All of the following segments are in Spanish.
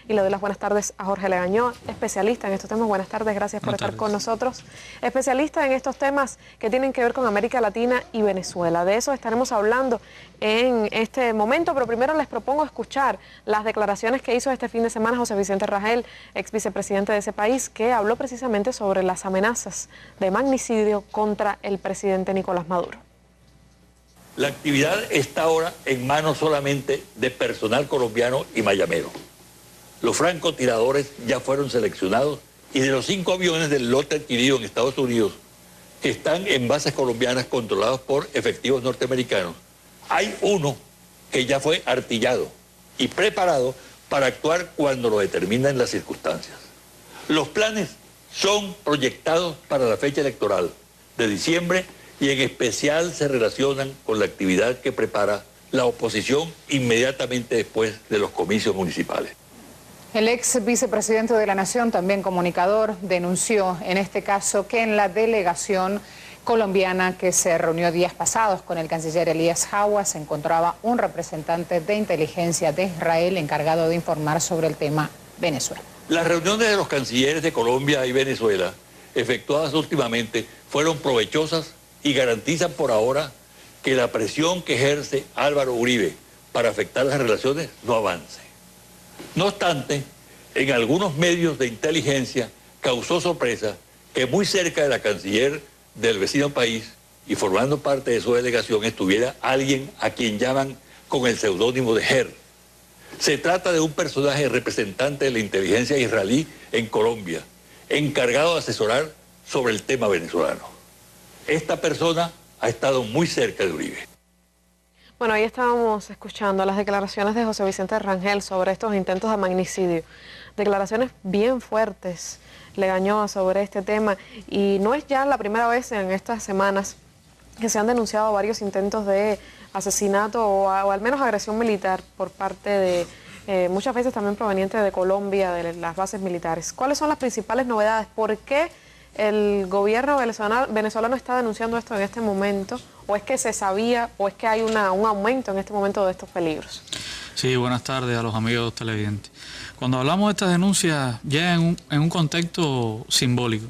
y le doy las buenas tardes a Jorge Legañó, especialista en estos temas. Buenas tardes, gracias por estar con nosotros. Especialista en estos temas que tienen que ver con América Latina y Venezuela. De eso estaremos hablando en este momento, pero primero les propongo escuchar las declaraciones que hizo este fin de semana José Vicente Rangel, ex vicepresidente de ese país, que habló precisamente sobre las amenazas de magnicidio contra el presidente Nicolás Maduro. La actividad está ahora en manos solamente de personal colombiano y mayamero. Los francotiradores ya fueron seleccionados y de los 5 aviones del lote adquirido en Estados Unidos que están en bases colombianas controladas por efectivos norteamericanos, hay uno que ya fue artillado y preparado para actuar cuando lo determinan las circunstancias. Los planes son proyectados para la fecha electoral de diciembre y en especial se relacionan con la actividad que prepara la oposición inmediatamente después de los comicios municipales. El ex vicepresidente de la Nación, también comunicador, denunció en este caso que en la delegación colombiana que se reunió días pasados con el canciller Elías Jawa se encontraba un representante de inteligencia de Israel encargado de informar sobre el tema Venezuela. Las reuniones de los cancilleres de Colombia y Venezuela, efectuadas últimamente, fueron provechosas y garantizan por ahora que la presión que ejerce Álvaro Uribe para afectar las relaciones no avance. No obstante, en algunos medios de inteligencia causó sorpresa que muy cerca de la canciller del vecino país y formando parte de su delegación estuviera alguien a quien llaman con el seudónimo de Her. Se trata de un personaje representante de la inteligencia israelí en Colombia, encargado de asesorar sobre el tema venezolano. Esta persona ha estado muy cerca de Uribe. Bueno, ahí estábamos escuchando las declaraciones de José Vicente Rangel sobre estos intentos de magnicidio. Declaraciones bien fuertes, Legañó, sobre este tema. Y no es ya la primera vez en estas semanas que se han denunciado varios intentos de asesinato o al menos agresión militar por parte de, muchas veces también proveniente de Colombia, de las bases militares. ¿Cuáles son las principales novedades? ¿Por qué el gobierno venezolano está denunciando esto en este momento? ¿O es que se sabía, o es que hay un aumento en este momento de estos peligros? Sí, buenas tardes a los amigos televidentes. Cuando hablamos de estas denuncias ya en un contexto simbólico,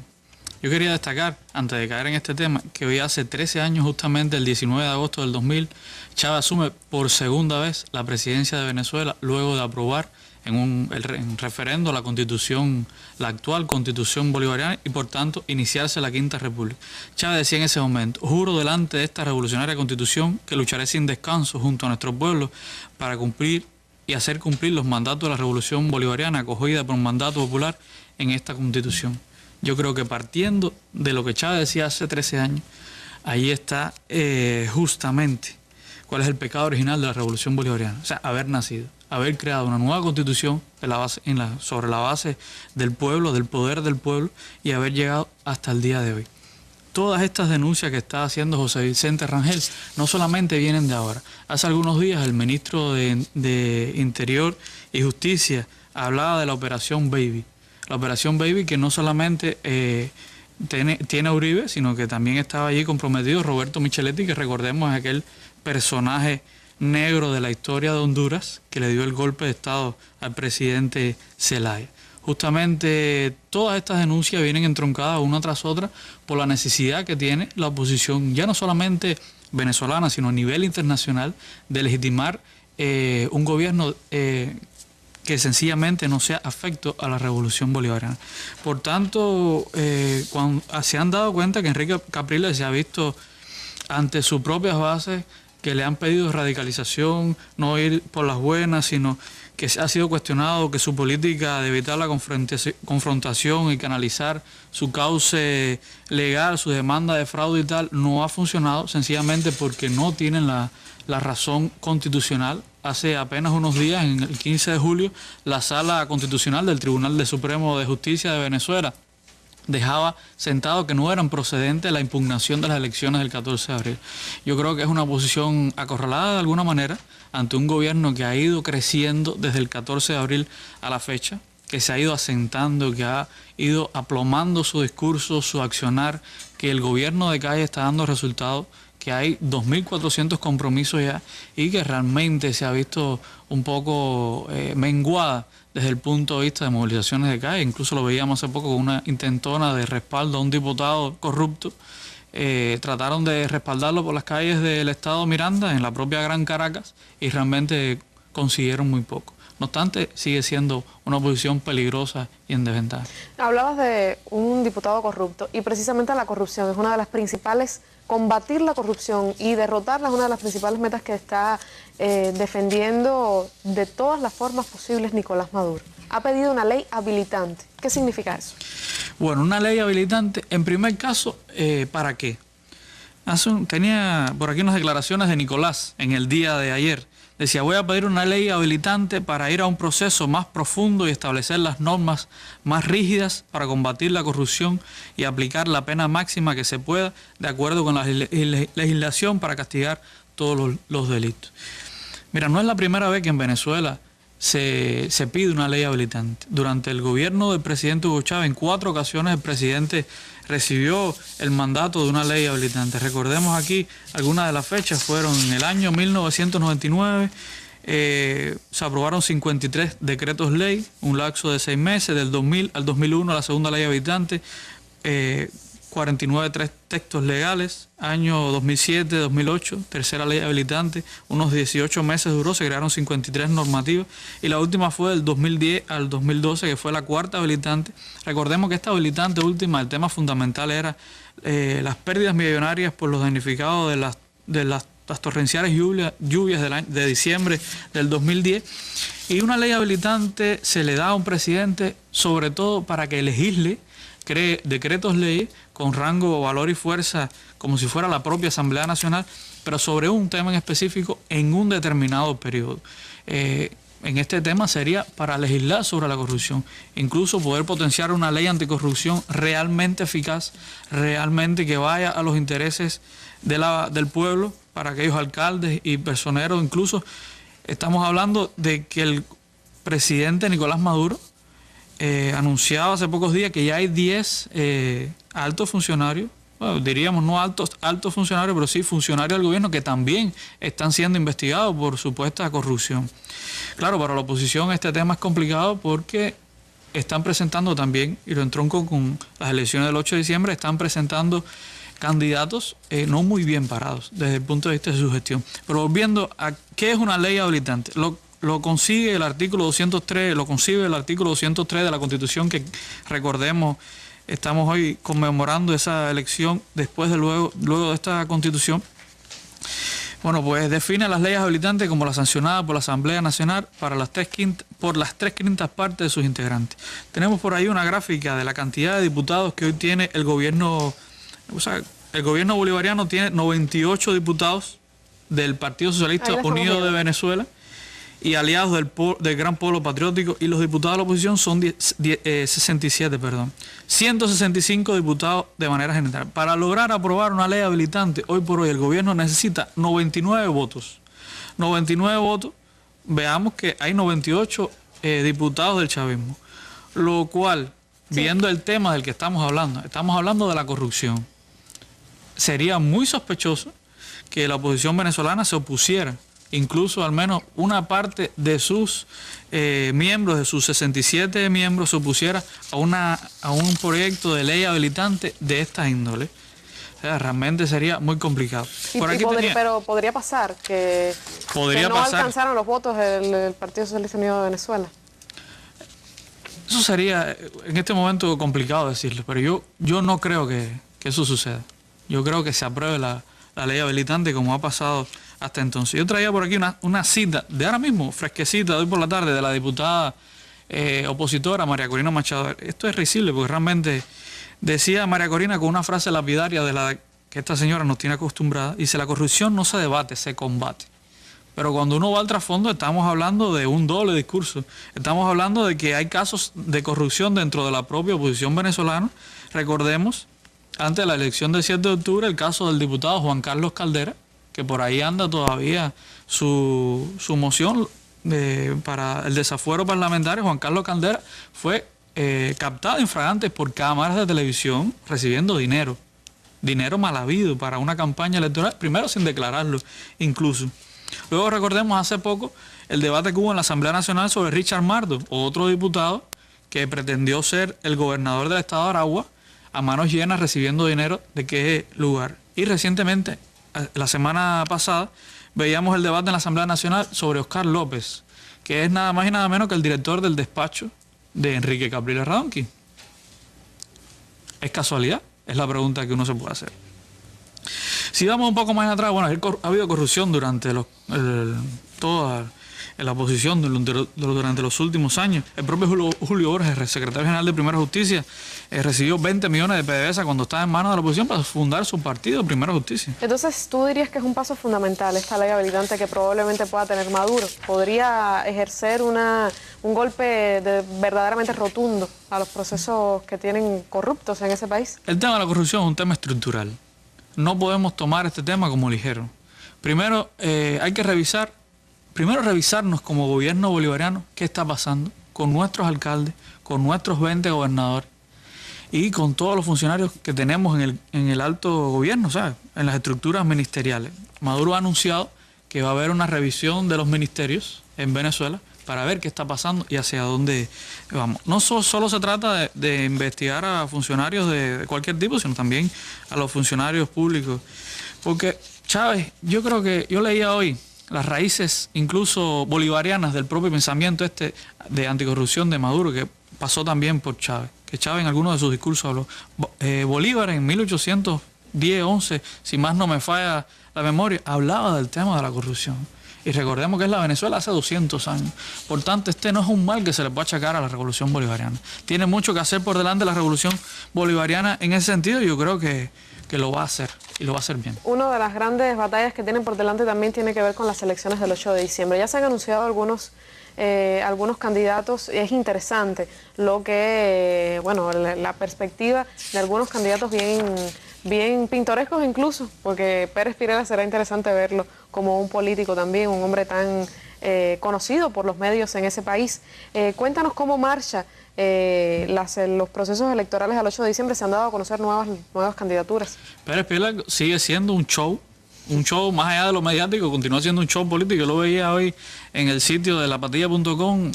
yo quería destacar, antes de caer en este tema, que hoy hace 13 años, justamente el 19 de agosto del 2000, Chávez asume por segunda vez la presidencia de Venezuela, luego de aprobar en referendo la constitución, la actual constitución bolivariana, y por tanto iniciarse la Quinta República. Chávez decía en ese momento: juro delante de esta revolucionaria constitución que lucharé sin descanso junto a nuestro pueblo para cumplir y hacer cumplir los mandatos de la revolución bolivariana acogida por un mandato popular en esta constitución. Yo creo que partiendo de lo que Chávez decía hace 13 años, ahí está justamente cuál es el pecado original de la revolución bolivariana. O sea, haber nacido, haber creado una nueva constitución sobre la base del pueblo, del poder del pueblo, y haber llegado hasta el día de hoy. Todas estas denuncias que está haciendo José Vicente Rangel no solamente vienen de ahora. Hace algunos días el ministro de Interior y Justicia hablaba de la Operación Baby. La Operación Baby, que no solamente tiene a Uribe, sino que también estaba allí comprometido Roberto Micheletti, que recordemos es aquel personaje negro de la historia de Honduras que le dio el golpe de Estado al presidente Zelaya. Justamente todas estas denuncias vienen entroncadas una tras otra por la necesidad que tiene la oposición, ya no solamente venezolana, sino a nivel internacional, de legitimar un gobierno que sencillamente no sea afecto a la revolución bolivariana. Por tanto, cuando se han dado cuenta que Enrique Capriles se ha visto ante sus propias bases que le han pedido radicalización, no ir por las buenas, sino que ha sido cuestionado que su política de evitar la confrontación y canalizar su cauce legal, su demanda de fraude y tal, no ha funcionado, sencillamente porque no tienen la razón constitucional. Hace apenas unos días, en el 15 de julio, la Sala Constitucional del Tribunal Supremo de Justicia de Venezuela dejaba sentado que no eran procedentes la impugnación de las elecciones del 14 de abril. Yo creo que es una posición acorralada de alguna manera ante un gobierno que ha ido creciendo desde el 14 de abril a la fecha, que se ha ido asentando, que ha ido aplomando su discurso, su accionar, que el gobierno de calle está dando resultados, que hay 2.400 compromisos ya y que realmente se ha visto un poco menguada desde el punto de vista de movilizaciones de calle. Incluso lo veíamos hace poco con una intentona de respaldo a un diputado corrupto. Trataron de respaldarlo por las calles del estado Miranda, en la propia Gran Caracas, y realmente consiguieron muy poco. No obstante, sigue siendo una oposición peligrosa y en desventaja. Hablabas de un diputado corrupto y precisamente la corrupción es una de las principales, combatir la corrupción y derrotarla es una de las principales metas que está defendiendo de todas las formas posibles Nicolás Maduro. Ha pedido una ley habilitante. ¿Qué significa eso? Bueno, una ley habilitante, en primer caso, ¿para qué? Tenía por aquí unas declaraciones de Nicolás en el día de ayer. Decía, voy a pedir una ley habilitante para ir a un proceso más profundo y establecer las normas más rígidas para combatir la corrupción y aplicar la pena máxima que se pueda de acuerdo con la legislación para castigar todos los delitos. Mira, no es la primera vez que en Venezuela se pide una ley habilitante. Durante el gobierno del presidente Hugo Chávez, en 4 ocasiones el presidente recibió el mandato de una ley habilitante. Recordemos aquí algunas de las fechas. Fueron en el año 1999, se aprobaron 53 decretos ley, un lapso de 6 meses, del 2000 al 2001 la segunda ley habilitante, 49 textos legales, año 2007, 2008, tercera ley habilitante, unos 18 meses duró, se crearon 53 normativas y la última fue del 2010 al 2012, que fue la cuarta habilitante. Recordemos que esta habilitante última, el tema fundamental era las pérdidas millonarias por los damnificados de las torrenciales lluvias de diciembre del 2010, y una ley habilitante se le da a un presidente sobre todo para que legisle, cree decretos ley con rango, valor y fuerza como si fuera la propia Asamblea Nacional, pero sobre un tema en específico en un determinado periodo. En este tema sería para legislar sobre la corrupción, incluso poder potenciar una ley anticorrupción realmente eficaz, realmente que vaya a los intereses del pueblo, para aquellos alcaldes y personeros. Incluso estamos hablando de que el presidente Nicolás Maduro anunciaba hace pocos días que ya hay 10 altos funcionarios, bueno, diríamos no altos funcionarios, pero sí funcionarios del gobierno que también están siendo investigados por supuesta corrupción. Claro, para la oposición este tema es complicado porque están presentando también, y lo entronco con las elecciones del 8 de diciembre, están presentando candidatos no muy bien parados desde el punto de vista de su gestión. Pero volviendo a qué es una ley habilitante, lo consigue el artículo 203, lo concibe el artículo 203 de la Constitución, que recordemos, estamos hoy conmemorando esa elección después de luego de esta Constitución. Bueno, pues define las leyes habilitantes como las sancionadas por la Asamblea Nacional por las 3/5 partes de sus integrantes. Tenemos por ahí una gráfica de la cantidad de diputados que hoy tiene el gobierno. O sea, el gobierno bolivariano tiene 98 diputados del Partido Socialista Unido de Venezuela y aliados del Gran Polo Patriótico, y los diputados de la oposición son 165 diputados de manera general. Para lograr aprobar una ley habilitante, hoy por hoy el gobierno necesita 99 votos. 99 votos, veamos que hay 98 diputados del chavismo, lo cual, viendo el tema del que estamos hablando de la corrupción, sería muy sospechoso que la oposición venezolana se opusiera, incluso al menos una parte de sus miembros, de sus 67 miembros, se opusiera a un proyecto de ley habilitante de esta índole. O sea, realmente sería muy complicado. Pero podría pasar que no alcanzaron los votos del Partido Socialista Unido de Venezuela. Eso sería en este momento complicado decirlo, pero yo no creo que eso suceda. Yo creo que se apruebe la ley habilitante como ha pasado hasta entonces. Yo traía por aquí una cita de ahora mismo, fresquecita, de hoy por la tarde, de la diputada opositora María Corina Machado. Esto es risible porque realmente decía María Corina con una frase lapidaria de la que esta señora nos tiene acostumbrada. Dice, la corrupción no se debate, se combate. Pero cuando uno va al trasfondo estamos hablando de un doble discurso. Estamos hablando de que hay casos de corrupción dentro de la propia oposición venezolana. Recordemos, antes de la elección del 7 de octubre, el caso del diputado Juan Carlos Caldera, que por ahí anda todavía su moción para el desafuero parlamentario. Juan Carlos Caldera fue captado infragante por cámaras de televisión recibiendo dinero dinero mal habido para una campaña electoral, primero sin declararlo incluso. Luego recordemos hace poco el debate que hubo en la Asamblea Nacional sobre Richard Mardo, otro diputado que pretendió ser el gobernador del estado de Aragua, a manos llenas recibiendo dinero de qué lugar. Y recientemente, la semana pasada, veíamos el debate en la Asamblea Nacional sobre Oscar López, que es nada más y nada menos que el director del despacho de Enrique Capriles Radonqui. ¿Es casualidad? Es la pregunta que uno se puede hacer. Si vamos un poco más atrás, bueno, ha habido corrupción durante toda la oposición durante los últimos años. El propio Julio Borges, el secretario general de Primera Justicia, recibió 20 millones de PDVSA cuando estaba en manos de la oposición para fundar su partido, Primera Justicia. Entonces, ¿tú dirías que es un paso fundamental esta ley habilitante que probablemente pueda tener Maduro? ¿Podría ejercer un golpe verdaderamente rotundo a los procesos que tienen corruptos en ese país? El tema de la corrupción es un tema estructural. No podemos tomar este tema como ligero. Primero, hay que revisarnos como gobierno bolivariano qué está pasando con nuestros alcaldes, con nuestros 20 gobernadores y con todos los funcionarios que tenemos en el alto gobierno, ¿sabes? En las estructuras ministeriales. Maduro ha anunciado que va a haber una revisión de los ministerios en Venezuela para ver qué está pasando y hacia dónde vamos. No solo se trata de investigar a funcionarios de cualquier tipo, sino también a los funcionarios públicos. Porque Chávez, yo creo que yo leía hoy las raíces incluso bolivarianas del propio pensamiento de anticorrupción de Maduro, que pasó también por Chávez. Que Chávez en algunos de sus discursos habló. Bolívar en 1810-11, si más no me falla la memoria, hablaba del tema de la corrupción. Y recordemos que es la Venezuela hace 200 años. Por tanto, no es un mal que se le pueda achacar a la revolución bolivariana. Tiene mucho que hacer por delante la revolución bolivariana en ese sentido, y yo creo que lo va a hacer, y lo va a hacer bien. Una de las grandes batallas que tienen por delante también tiene que ver con las elecciones del 8 de diciembre. Ya se han anunciado algunos candidatos, y es interesante lo que, bueno, la perspectiva de algunos candidatos bien pintorescos incluso, porque Pérez Pirela será interesante verlo como un político también, un hombre tan conocido por los medios en ese país. Cuéntanos cómo marcha los procesos electorales al 8 de diciembre. Se han dado a conocer nuevas candidaturas. Pérez Pirela sigue siendo un show más allá de lo mediático, continúa siendo un show político. Yo lo veía hoy en el sitio de lapatilla.com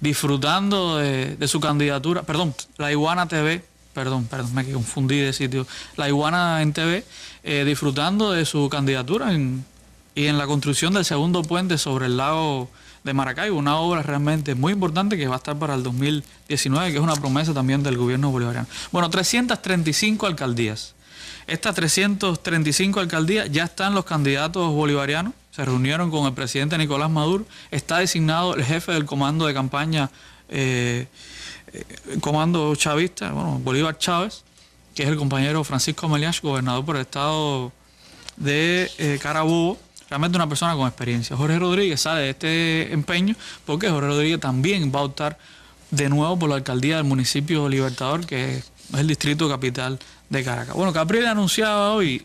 disfrutando de su candidatura, La Iguana TV, me confundí de sitio, La Iguana en TV, disfrutando de su candidatura y en la construcción del segundo puente sobre el lago de Maracaibo, una obra realmente muy importante que va a estar para el 2019, que es una promesa también del gobierno bolivariano. Bueno, 335 alcaldías. Estas 335 alcaldías ya están los candidatos bolivarianos, se reunieron con el presidente Nicolás Maduro, está designado el jefe del comando de campaña, comando chavista, Bolívar Chávez, que es el compañero Francisco Meliach, gobernador por el estado de Carabobo. Realmente una persona con experiencia. Jorge Rodríguez sale de este empeño porque Jorge Rodríguez también va a optar de nuevo por la alcaldía del municipio Libertador, que es el distrito capital de Caracas. Bueno, Capriles anunciaba hoy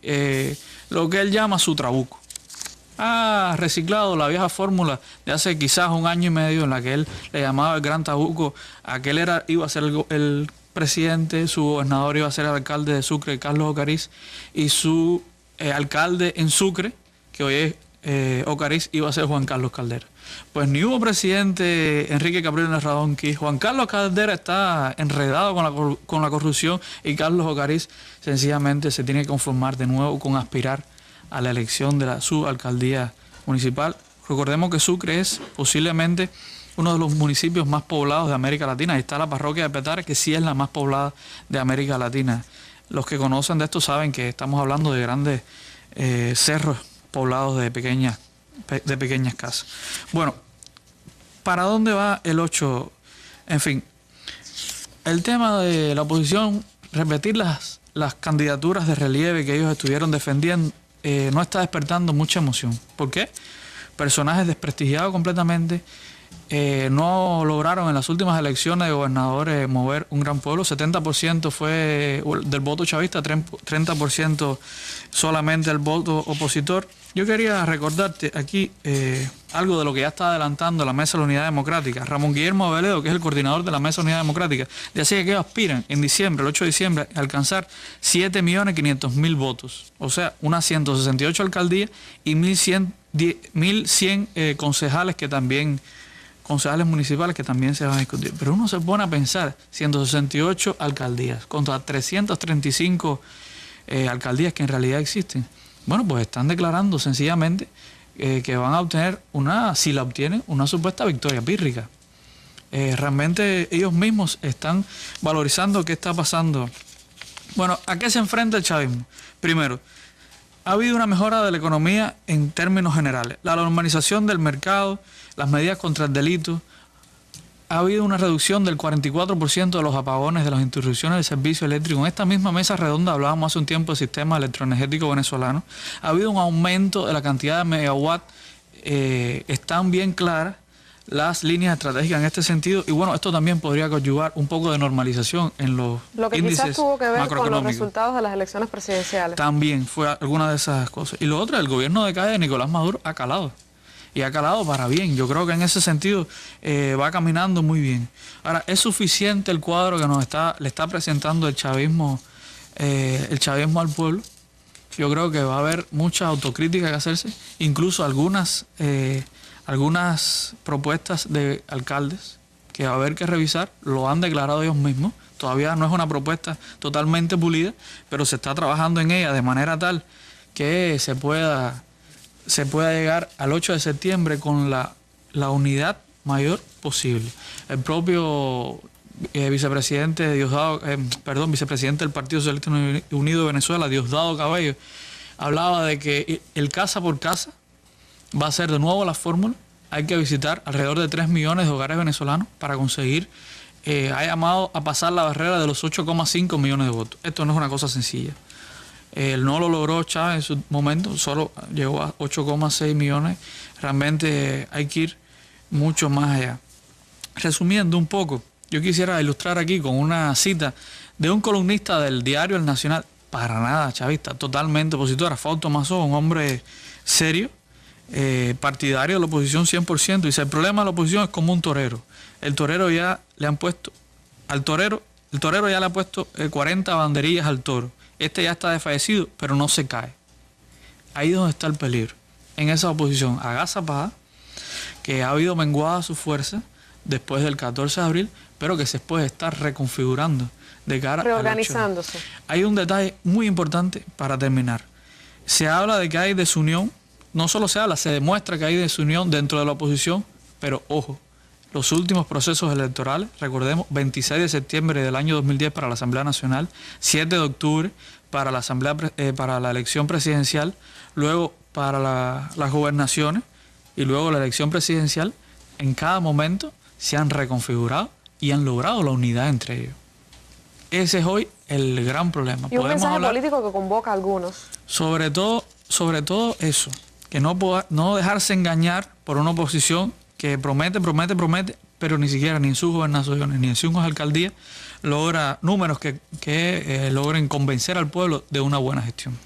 lo que él llama su trabuco. Ha reciclado la vieja fórmula de hace quizás un año y medio en la que él le llamaba el gran trabuco a que él iba a ser el presidente, su gobernador iba a ser el alcalde de Sucre, Carlos Ocariz, y su alcalde en Sucre, que hoy es Ocariz, iba a ser Juan Carlos Caldera. Pues ni hubo presidente Enrique Capriles Radonqui, Juan Carlos Caldera está enredado con la corrupción, y Carlos Ocariz sencillamente se tiene que conformar de nuevo con aspirar a la elección de su alcaldía municipal. Recordemos que Sucre es posiblemente uno de los municipios más poblados de América Latina. Ahí está la parroquia de Petare, que sí es la más poblada de América Latina. Los que conocen de esto saben que estamos hablando de grandes cerros poblados de pequeñas casas. Bueno, ¿para dónde va el 8? En fin, el tema de la oposición, repetir las candidaturas de relieve que ellos estuvieron defendiendo, no está despertando mucha emoción. ¿Por qué? Personajes desprestigiados completamente, no lograron en las últimas elecciones de gobernadores mover un gran pueblo. 70% fue del voto chavista, 30% solamente el voto opositor. Yo quería recordarte aquí algo de lo que ya está adelantando la Mesa de la Unidad Democrática. Ramón Guillermo Aveledo, que es el coordinador de la Mesa de la Unidad Democrática, decía que ellos aspiran en diciembre, el 8 de diciembre, a alcanzar 7.500.000 votos. O sea, unas 168 alcaldías y 1.100 concejales concejales municipales que también se van a discutir. Pero uno se pone a pensar, 168 alcaldías contra 335 alcaldías que en realidad existen. Bueno, pues están declarando sencillamente que van a obtener si la obtienen, una supuesta victoria pírrica. Realmente ellos mismos están valorizando qué está pasando. Bueno, ¿a qué se enfrenta el chavismo? Primero, ha habido una mejora de la economía en términos generales. La normalización del mercado, las medidas contra el delito. Ha habido una reducción del 44% de los apagones, de las interrupciones del servicio eléctrico. En esta misma mesa redonda hablábamos hace un tiempo del sistema electroenergético venezolano. Ha habido un aumento de la cantidad de megawatt. Están bien claras las líneas estratégicas en este sentido. Y bueno, esto también podría conllevar un poco de normalización en los índices macroeconómicos. Lo que quizás tuvo que ver con los resultados de las elecciones presidenciales. También fue alguna de esas cosas. Y lo otro, el gobierno de calle de Nicolás Maduro ha calado. Y ha calado para bien. Yo creo que en ese sentido va caminando muy bien. Ahora, ¿es suficiente el cuadro que le está presentando el chavismo al pueblo? Yo creo que va a haber mucha autocrítica que hacerse, incluso algunas propuestas de alcaldes que va a haber que revisar, lo han declarado ellos mismos. Todavía no es una propuesta totalmente pulida, pero se está trabajando en ella de manera tal que se pueda llegar al 8 de septiembre con la unidad mayor posible. El propio vicepresidente del Partido Socialista Unido de Venezuela, Diosdado Cabello, hablaba de que el casa por casa va a ser de nuevo la fórmula. Hay que visitar alrededor de 3 millones de hogares venezolanos para conseguir, ha llamado a pasar la barrera de los 8,5 millones de votos. Esto no es una cosa sencilla. Él no lo logró Chávez en su momento, solo llegó a 8,6 millones. Realmente hay que ir mucho más allá. Resumiendo un poco, yo quisiera ilustrar aquí con una cita de un columnista del diario El Nacional, para nada chavista, totalmente opositor, Fausto Mazó, un hombre serio, partidario de la oposición 100%. Dice, el problema de la oposición es como un torero. El torero ya le han puesto, el torero ya le ha puesto 40 banderillas al toro. Este ya está desfallecido, pero no se cae. Ahí es donde está el peligro. En esa oposición agazapada, que ha habido menguada su fuerza después del 14 de abril, pero que se puede estar reconfigurando de cara reorganizándose. Hay un detalle muy importante para terminar. Se habla de que hay desunión, no solo se habla, se demuestra que hay desunión dentro de la oposición, pero ojo, los últimos procesos electorales, recordemos, 26 de septiembre del año 2010 para la Asamblea Nacional, 7 de octubre para la elección presidencial, luego para las gobernaciones y luego la elección presidencial, en cada momento se han reconfigurado y han logrado la unidad entre ellos. Ese es hoy el gran problema. Y un mensaje político que convoca a algunos. Sobre todo eso, que no dejarse engañar por una oposición que promete, pero ni siquiera ni en sus gobernaciones ni en sus alcaldías logra números que logren convencer al pueblo de una buena gestión.